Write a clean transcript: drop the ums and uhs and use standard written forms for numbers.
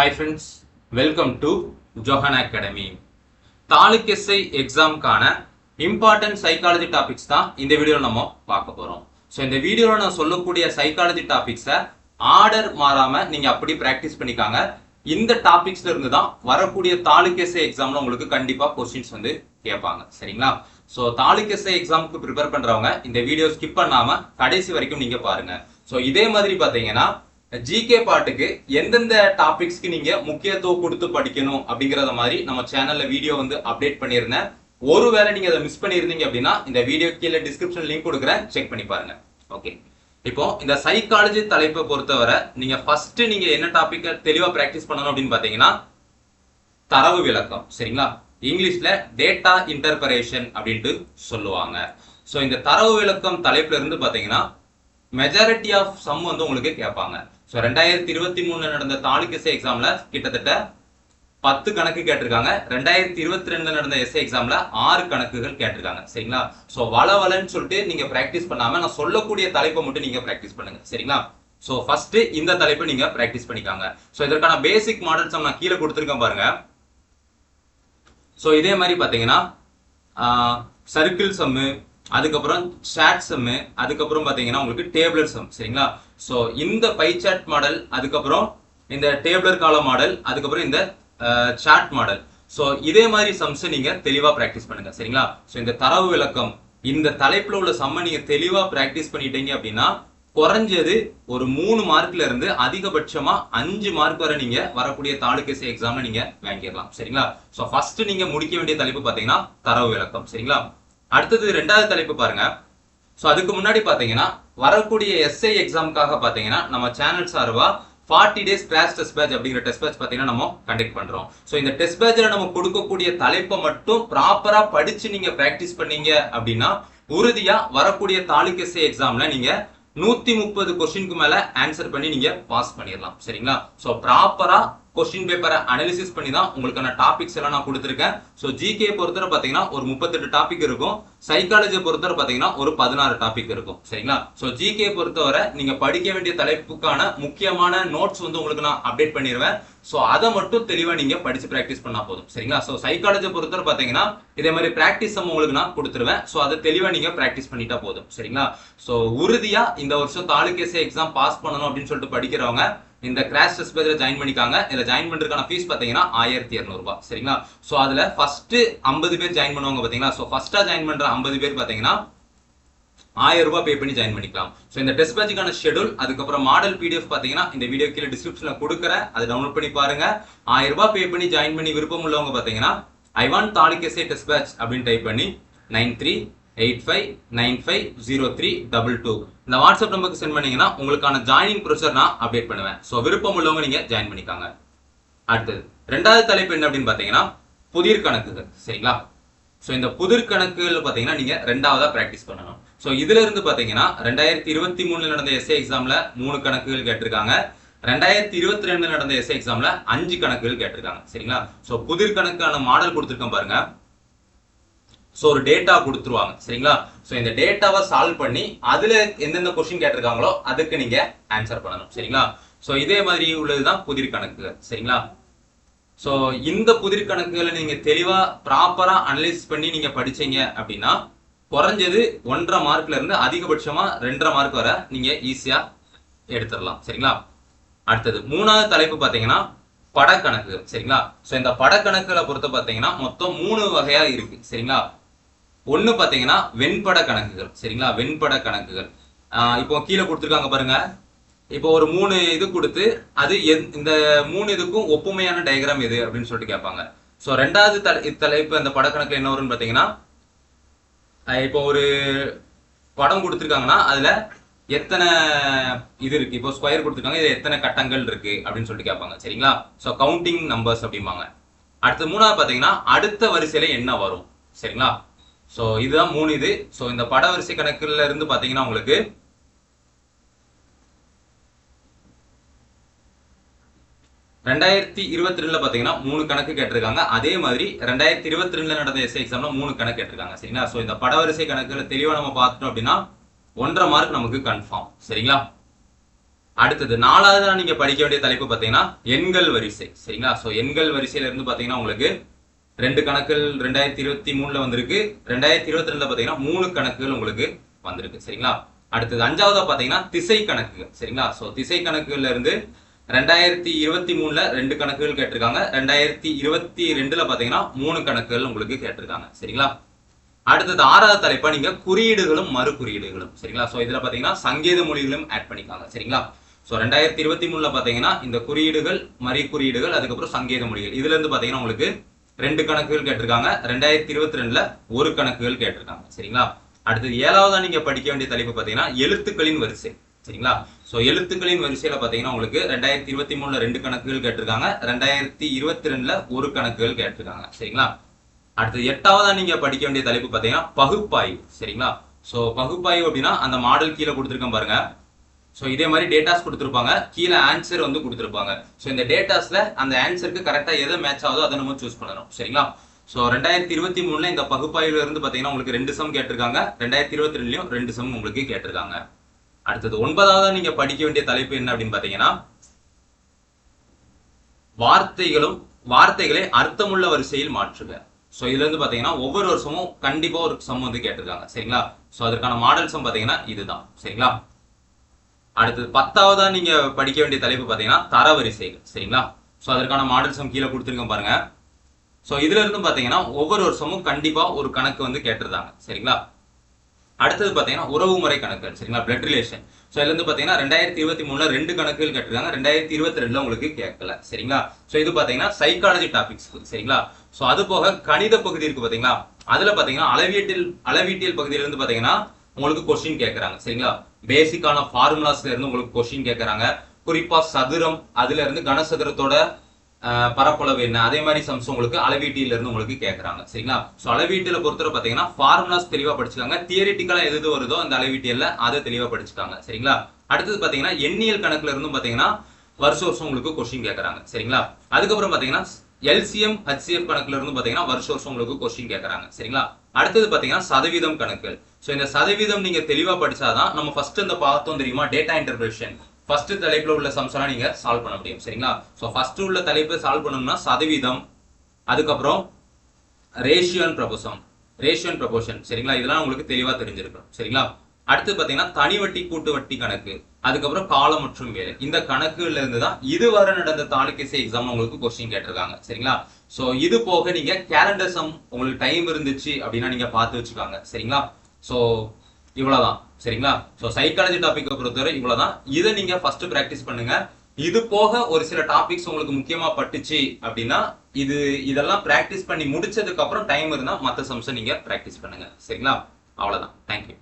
Hi friends, welcome to Johan Academy. Taluk SI எக்ஸாம்க்கான important psychology topics தான் இந்த வீடியோவில் நம்ம பார்க்க போகிறோம். ஸோ இந்த வீடியோவில் நான் சொல்லக்கூடிய சைக்காலஜி டாபிக்ஸை ஆர்டர் மாறாமல் நீங்கள் அப்படி ப்ராக்டிஸ் பண்ணிக்காங்க. இந்த டாபிக்ஸ்ல இருந்து தான் வரக்கூடிய தாலுக் எஸ்ஐ எக்ஸாம்ல உங்களுக்கு கண்டிப்பாக கொஸ்டின்ஸ் வந்து கேட்பாங்க. சரிங்களா? ஸோ தாலுக் எஸ்ஐ எக்ஸாமுக்கு ப்ரிப்பேர் பண்ணுறவங்க இந்த வீடியோ ஸ்கிப் பண்ணாமல் கடைசி வரைக்கும் நீங்கள் பாருங்க. ஸோ இதே மாதிரி பார்த்தீங்கன்னா ஜிகே பாட்டுக்கு எந்தெந்த டாபிக்ஸ்க்கு நீங்க முக்கியத்துவம் கொடுத்து படிக்கணும் அப்படிங்கறத மாதிரி நம்ம சேனல்ல வீடியோ வந்து அப்டேட் பண்ணியிருந்தேன். ஒருவேளை நீங்க அதை மிஸ் பண்ணியிருந்தீங்க அப்படின்னா இந்த வீடியோ கீழே டிஸ்கிரிப்ஷன் லிங்க் கொடுக்குறேன், செக் பண்ணி பாருங்க. ஓகே, இப்போ இந்த சைக்காலஜி தலைப்பை பொறுத்தவரை நீங்க ஃபர்ஸ்ட் நீங்க என்ன டாபிக்கை தெளிவா பிராக்டிஸ் பண்ணணும் அப்படின்னு பாத்தீங்கன்னா தரவு விளக்கம். சரிங்களா? இங்கிலீஷ்ல டேட்டா இன்டர்பிரேஷன் அப்படின்ட்டு சொல்லுவாங்க. ஸோ இந்த தரவு விளக்கம் தலைப்புல இருந்து பாத்தீங்கன்னா மெஜாரிட்டி ஆஃப் சம் வந்து உங்களுக்கு கேட்பாங்க. ஸோ 2023 நடந்த தாலுக் எஸ்ஐ எக்ஸாம்ல கிட்டத்தட்ட 10 கணக்கு கேட்டிருக்காங்க. 2022 நடந்த எஸ்ஐ எக்ஸாம்ல 6 கணக்குகள் கேட்டிருக்காங்க. சரிங்களா? ஸோ வளவலன்னு சொல்லிட்டு நீங்க பிராக்டிஸ் பண்ணாம நான் சொல்லக்கூடிய தலைப்பை மட்டும் நீங்க பிராக்டிஸ் பண்ணுங்க. சரிங்களா? ஸோ ஃபர்ஸ்ட் இந்த தலைப்பை நீங்க பிராக்டிஸ் பண்ணிக்காங்க. ஸோ இதற்கான பேசிக் மாடல் சம் நான் கீழே கொடுத்துருக்கேன் பாருங்க. ஸோ இதே மாதிரி பாத்தீங்கன்னா சர்க்கிள் சம்மு, அதுக்கப்புறம் சாட் சம்மு, அதுக்கப்புறம் பாத்தீங்கன்னா உங்களுக்கு டேபிளர் சம். சரிங்களா? ஸோ இந்த பை சாட் மாடல், அதுக்கப்புறம் இந்த டேபிளர் காலம் மாடல், அதுக்கப்புறம் இந்த சாட் மாடல். ஸோ இதே மாதிரி சம்ஸ் நீங்க தெளிவா பிராக்டிஸ் பண்ணுங்க. சரிங்களா? ஸோ இந்த தரவு விளக்கம் இந்த தலைப்புல உள்ள சம்ம நீங்க தெளிவா பிராக்டிஸ் பண்ணிட்டீங்க அப்படின்னா குறைஞ்சது ஒரு 3 மார்க்ல இருந்து அதிகபட்சமா 5 மார்க் வரை நீங்க வரக்கூடிய தாலுக் எஸ்ஐ எக்ஸாம்ல நீங்க வாங்கிடலாம். சரிங்களா? ஸோ ஃபர்ஸ்ட் நீங்க முடிக்க வேண்டிய தலைப்பு பாத்தீங்கன்னா தரவு விளக்கம். சரிங்களா? அடுத்தது 2வது தலைப்பு பாருங்க. ஸோ அதுக்கு முன்னாடி பாத்தீங்கன்னா வரக்கூடிய எஸ்ஐ எக்ஸாமுக்காக பாத்தீங்கன்னா நம்ம சேனல் சார்பா 40 days கிராஷ் டெஸ்ட் பேட்ச் அப்படிங்கிற டெஸ்ட் பேட்ச் பாத்தீங்கன்னா நம்ம கண்டக்ட் பண்றோம். ஸோ இந்த டெஸ்ட் பேட்ச்ல நம்ம கொடுக்கக்கூடிய தலைப்பை மட்டும் ப்ராப்பரா படிச்சு நீங்க பிராக்டிஸ் பண்ணீங்க அப்படின்னா உறுதியா வரக்கூடிய தாலுக் எஸ்ஐ எக்ஸாம்ல நீங்க 130 கொஸ்டினுக்கு மேல ஆன்சர் பண்ணி நீங்க பாஸ் பண்ணிடலாம். சரிங்களா? ஸோ ப்ராப்பரா கொஸ்டின் பேப்பரை அனாலிசிஸ் பண்ணி தான் உங்களுக்கான டாபிக்ஸ் எல்லாம் நான் கொடுத்துருக்கேன். ஸோ ஜிகே பொறுத்தவரை பாத்தீங்கன்னா ஒரு 38 டாபிக் இருக்கும். சைக்காலஜியை பொறுத்தவரை பாத்தீங்கன்னா ஒரு 16 டாபிக் இருக்கும். சரிங்களா? ஸோ ஜிகே பொறுத்தவரை நீங்க படிக்க வேண்டிய தலைப்புக்கான முக்கியமான நோட்ஸ் வந்து உங்களுக்கு நான் அப்டேட் பண்ணிடுவேன். ஸோ அதை மட்டும் தெளிவா நீங்க படிச்சு பிராக்டிஸ் பண்ணா போதும். சரிங்களா? ஸோ சைக்காலஜியை பொறுத்தவரை பாத்தீங்கன்னா இதே மாதிரி பிராக்டிஸ் உங்களுக்கு நான் கொடுத்துருவேன். ஸோ அதை தெளிவா நீங்க பிராக்டிஸ் பண்ணிட்டா போதும். சரிங்களா? ஸோ உறுதியா இந்த வருஷம் தாலுக் எஸ்ஐ எக்ஸாம் பாஸ் பண்ணணும் அப்படின்னு சொல்லிட்டு படிக்கிறவங்க இந்த கிராஷ் டெஸ்ட் பேட்ச்ல ஜாயின் பண்ணிக்காங்க. இதுல ஜாயின் பண்றதுக்கான ஃபீஸ் பாத்தீங்கன்னா 1200 ரூபாய். சரிங்களா? சோ அதுல ஃபர்ஸ்ட் 50 பேர் ஜாயின் பண்ணுவாங்க பாத்தீங்களா? சோ ஃபர்ஸ்டா ஜாயின் பண்ற 50 பேர் பாத்தீங்கன்னா 1000 ரூபாய் பே பண்ணி ஜாயின் பண்ணிக்கலாம். சோ இந்த டெஸ்ட் பேட்ச்க்கான ஷெட்யூல், அதுக்கப்புறம் மாடல் PDF பாத்தீங்கன்னா இந்த வீடியோ கீழே டிஸ்கிரிப்ஷன்ல கொடுக்குறேன், அதை டவுன்லோட் பண்ணி பாருங்க. 1000 ரூபாய் பே பண்ணி ஜாயின் பண்ணி விருப்பம் உள்ளவங்க பாத்தீங்கன்னா I want taluk SI test batch அப்படின்னு டைப் பண்ணி 9385950322 இந்த வாட்ஸ்அப் நம்பருக்கு சென்ட் பண்ணீங்கன்னா உங்களுக்கான ஜாயினிங் ப்ரொசீஜர் நான் அப்டேட் பண்ணுவேன். ஸோ விருப்பம் உள்ளவங்க நீங்க ஜாயின் பண்ணிக்காங்க. அடுத்தது 2வது தலைப்பு என்ன அப்படின்னு பாத்தீங்கன்னா புதிர் கணக்குகள். சரிங்களா? ஸோ இந்த புதிர் கணக்குகள் பாத்தீங்கன்னா நீங்க 2வதா பிராக்டிஸ் பண்ணணும். ஸோ இதுல இருந்து பாத்தீங்கன்னா 2023 நடந்த எஸ்ஐ எக்ஸாம்ல 3 கணக்குகள் கேட்டிருக்காங்க. 2022 நடந்த எஸ்ஐ எக்ஸாம்ல 5 கணக்குகள் கேட்டிருக்காங்க. சரிங்களா? ஸோ புதிர் கணக்கான மாடல் கொடுத்துருக்கேன் பாருங்க. சோ ஒரு டேட்டா கொடுத்துருவாங்க. சரிங்களா? சோ இந்த டேட்டாவை சால்வ் பண்ணி அதுல எந்தெந்த கொஸ்டின் கேட்டிருக்காங்களோ அதுக்கு நீங்க ஆன்சர் பண்ணணும். சரிங்களா? சோ இதே மாதிரி உள்ளதுதான் புதிர் கணக்குகள். சரிங்களா? சோ இந்த புதிர் கணக்குகளை நீங்க தெளிவா ப்ராப்பரா அனலைஸ் பண்ணி நீங்க படிச்சீங்க அப்படின்னா குறைஞ்சது 1.5 மார்க்ல இருந்து அதிகபட்சமா 2.5 மார்க் வரை நீங்க ஈஸியா எடுத்துடலாம். சரிங்களா? அடுத்தது 3வது தலைப்பு பாத்தீங்கன்னா படக்கணக்குகள். சரிங்களா? சோ இந்த படக்கணக்குகளை பொறுத்த பாத்தீங்கன்னா மொத்தம் 3 வகையா இருக்கு. சரிங்களா? ஒண்ணு பாத்தீங்கன்னா வெண்பட கணக்குகள். சரிங்களா? வெண்பட கணக்குகள் இப்போ கீழே கொடுத்துருக்காங்க பாருங்க. இப்போ ஒரு 3 இது கொடுத்து அது இந்த 3 இதுக்கும் ஒப்புமையான டயக்ராம் எது அப்படின்னு சொல்லிட்டு கேட்பாங்க. சோ 2வது தலைப்பு அந்த படக்கணக்குல என்ன வரும்னு பாத்தீங்கன்னா இப்போ ஒரு படம் கொடுத்துருக்காங்கன்னா அதுல எத்தனை இது இருக்கு, இப்போ ஸ்கொயர் கொடுத்துருக்காங்க, இது எத்தனை கட்டங்கள் இருக்கு அப்படின்னு சொல்லிட்டு கேட்பாங்க. சரிங்களா? சோ கவுண்டிங் நம்பர்ஸ் அப்படிம்பாங்க. அடுத்து 3வது பாத்தீங்கன்னா அடுத்த வரிசையில என்ன வரும். சரிங்களா? சோ இதுதான் 3 இது. சோ இந்த பட வரிசை கணக்குல இருந்து பாத்தீங்கன்னா உங்களுக்கு 2022 பாத்தீங்கன்னா 3 கணக்கு கேட்டிருக்காங்க. அதே மாதிரி 2022 நடந்த எஸ்ஐ எக்ஸாம்ல 3 கணக்கு கேட்டிருக்காங்க. சரிங்களா? சோ இந்த பட வரிசை கணக்குல தெளிவா நம்ம பார்த்துட்டோம் அப்படின்னா 1.5 மார்க் நமக்கு கன்ஃபார்ம். சரிங்களா? அடுத்தது நாலாவது நீங்க படிக்க வேண்டிய தலைப்பு பாத்தீங்கன்னா எண்கள் வரிசை. சரிங்களா? சோ எண்கள் வரிசையில இருந்து பாத்தீங்கன்னா உங்களுக்கு 2 கணக்குகள் 2023ல வந்திருக்கு. 2022ல பாத்தீங்கன்னா 3 கணக்குகள் உங்களுக்கு வந்திருக்கு. சரிங்களா? அடுத்தது 5வதா பாத்தீங்கன்னா திசை கணக்குகள். சரிங்களா? சோ திசை கணக்குகள்ல இருந்து 2023ல 2 கணக்குகள் கேட்டிருக்காங்க. 2022ல பாத்தீங்கன்னா 3 கணக்குகள் உங்களுக்கு கேட்டிருக்காங்க. சரிங்களா? அடுத்தது 6வது தலைப்பா நீங்க குறியீடுகளும் மறு குறியீடுகளும். சரிங்களா? சோ இதுல பாத்தீங்கன்னா சங்கேத மொழிகளும் ஆட் பண்ணிக்காங்க. சரிங்களா? சோ 2023ல பாத்தீங்கன்னா இந்த குறியீடுகள், மறு குறியீடுகள், அதுக்கப்புறம் சங்கேத மொழிகள், இதுல இருந்து பாத்தீங்கன்னா உங்களுக்கு 2 கணக்குகள் கேட்டிருக்காங்க. 2022ல 1 கணக்குகள் கேட்டிருக்காங்க. சரிங்களா? அடுத்தது 7வதா நீங்க படிக்க வேண்டிய தலைப்பு பாத்தீங்கன்னா எழுத்துக்களின் வரிசை. சரிங்களா? சோ எழுத்துக்களின் வரிசையில பாத்தீங்கன்னா உங்களுக்கு 2023ல 2 கணக்குகள் கேட்டிருக்காங்க. 2022ல 1 கணக்குகள் கேட்டிருக்காங்க. சரிங்களா? அடுத்து 8வதா நீங்க படிக்க வேண்டிய தலைப்பு பாத்தீங்கன்னா பகுப்பாய்வு. சரிங்களா? சோ பகுப்பாய்வு அப்படின்னா அந்த மாடல் கீழே கொடுத்திருக்கேன் பாருங்க. சோ இதே மாதிரி டேட்டாஸ் கொடுத்திருப்பாங்க, கீழே ஆன்சர் வந்து கொடுத்திருப்பாங்க. சோ இந்த டேட்டாஸ்ல அந்த ஆன்சருக்கு கரெக்டா எது மேட்ச் ஆகுதோ அதை நம்ம சூஸ் பண்ணணும். சரிங்களா? சோ 2023ல இந்த பகுப்பாய்வுல இருந்து பாத்தீங்கன்னா உங்களுக்கு 2 சம் கேட்டிருக்காங்க. 2022லயும் 2 சம் உங்களுக்கு கேட்டிருக்காங்க. அடுத்தது 9வதா நீங்க படிக்க வேண்டிய தலைப்பு என்ன அப்படின்னு பாத்தீங்கன்னா வார்த்தைகளை அர்த்தமுள்ள வரிசையில் மாற்றுக. சோ இதுல இருந்து பாத்தீங்கன்னா ஒவ்வொரு வருஷமும் கண்டிப்பா ஒரு சம் வந்து கேட்டிருக்காங்க. சரிங்களா? சோ அதற்கான மாடல் சம் பாத்தீங்கன்னா இதுதான். சரிங்களா? அடுத்தது 10வதா நீங்க படிக்க வேண்டிய தலைப்பு பாத்தீங்கன்னா தரவரிசைகள். சரிங்களா? சோ அதற்கான மாடல் சம் கீழே கொடுத்திருக்கேன் பாருங்க. சோ இதுல இருந்து பாத்தீங்கன்னா ஒவ்வொரு வருஷமும் கண்டிப்பா ஒரு கணக்கு வந்து கேட்டிருந்தாங்க. சரிங்களா? அடுத்தது பாத்தீங்கன்னா உறவுமுறை கணக்குகள். சரிங்களா? Blood relation. சோ இதுல இருந்து பாத்தீங்கன்னா 2023ல 2 கணக்குகள் கேட்டிருக்காங்க. 2022ல உங்களுக்கு கேட்கல. சரிங்களா? சோ இது பாத்தீங்கன்னா சைக்காலஜி டாபிக்ஸ். சரிங்களா? சோ அது போக கணித பகுதி இருக்கு பாத்தீங்களா? அதுல பாத்தீங்கன்னா அளவீட்டியல் பகுதியில இருந்து பாத்தீங்கன்னா உங்களுக்கு கொஸ்டின் கேட்கறாங்க. சரிங்களா? பேசிக்கான ஃபார்முலாஸ்ல இருந்து உங்களுக்கு கொஸ்டின் கேட்கறாங்க. குறிப்பா சதுரம், அதுல இருந்து கனசதுரத்தோட பரப்பளவு என்ன, அதே மாதிரி சம்ஸ் உங்களுக்கு அளவீட்டியில இருந்து உங்களுக்கு கேட்கறாங்க. சரிங்களா? சோ அளவீட்டில பொறுத்தவரை பாத்தீங்கன்னா ஃபார்முலாஸ் தெளிவா படிச்சுக்காங்க. தியரிட்டிக்கலா எது வருதோ அந்த அளவீட்டியல்ல அதை தெளிவா படிச்சுக்காங்க. சரிங்களா? அடுத்தது பாத்தீங்கன்னா எண்ணியல் கணக்குல இருந்தும் பாத்தீங்கன்னா வருஷம் உங்களுக்கு கொஸ்டின் கேட்கறாங்க. சரிங்களா? அதுக்கப்புறம் பாத்தீங்கன்னா எல்சிஎம் HCF கணக்குல இருந்து பாத்தீங்கன்னா வருஷம் உங்களுக்கு கொஸ்டின் கேட்கறாங்க. சரிங்களா? அடுத்தது பாத்தீங்கன்னா சதவீதம் கணக்குகள். சோ இந்த சதவீதம் நீங்க தெளிவா படிச்சாதான் நம்ம ஃபர்ஸ்ட் இந்த பார்த்தோம் தெரியுமா, டேட்டா இன்டர்பிரேஷன், ஃபர்ஸ்ட் தலைப்புல உள்ள சம்ஸ் எல்லாம் நீங்க சால்வ் பண்ண முடியும். சரிங்களா? சோ ஃபர்ஸ்ட் உள்ள தலைப்பை சால்வ் பண்ணணும்னா சதவீதம், அதுக்கப்புறம் ரேஷியோ அண்ட் ப்ரொபோர்ஷன். சரிங்களா? இதெல்லாம் உங்களுக்கு தெளிவா தெரிஞ்சிருக்கும். சரிங்களா? அடுத்து பாத்தீங்கன்னா தனி வட்டி கூட்டு வட்டி கணக்கு, அதுக்கப்புறம் காலம் மற்றும் வேலை, இந்த கணக்குல இருந்து தான் இதுவரை நடந்த தாலுக் எக்ஸாம் உங்களுக்கு கொஸ்டின் கேட்டிருக்காங்க. சரிங்களா? சோ இது போக நீங்க கேலண்டர் சம் உங்களுக்கு டைம் இருந்துச்சு அப்படின்னா நீங்க பார்த்து வச்சுக்காங்க. சரிங்களா? சோ இவ்வளவுதான். சரிங்களா? சோ சைக்காலஜி டாபிக் பொறுத்தவரை இவ்வளவுதான். இதை நீங்க ஃபர்ஸ்ட் பிராக்டிஸ் பண்ணுங்க. இது போக ஒரு சில டாபிக்ஸ் உங்களுக்கு முக்கியமா பட்டுச்சு அப்படின்னா இதெல்லாம் பிராக்டிஸ் பண்ணி முடிச்சதுக்கு அப்புறம் டைம் இருந்தா மத்த சம்ஸை நீங்க பிராக்டிஸ் பண்ணுங்க. சரிங்களா? அவ்வளவுதான். தேங்க்யூ.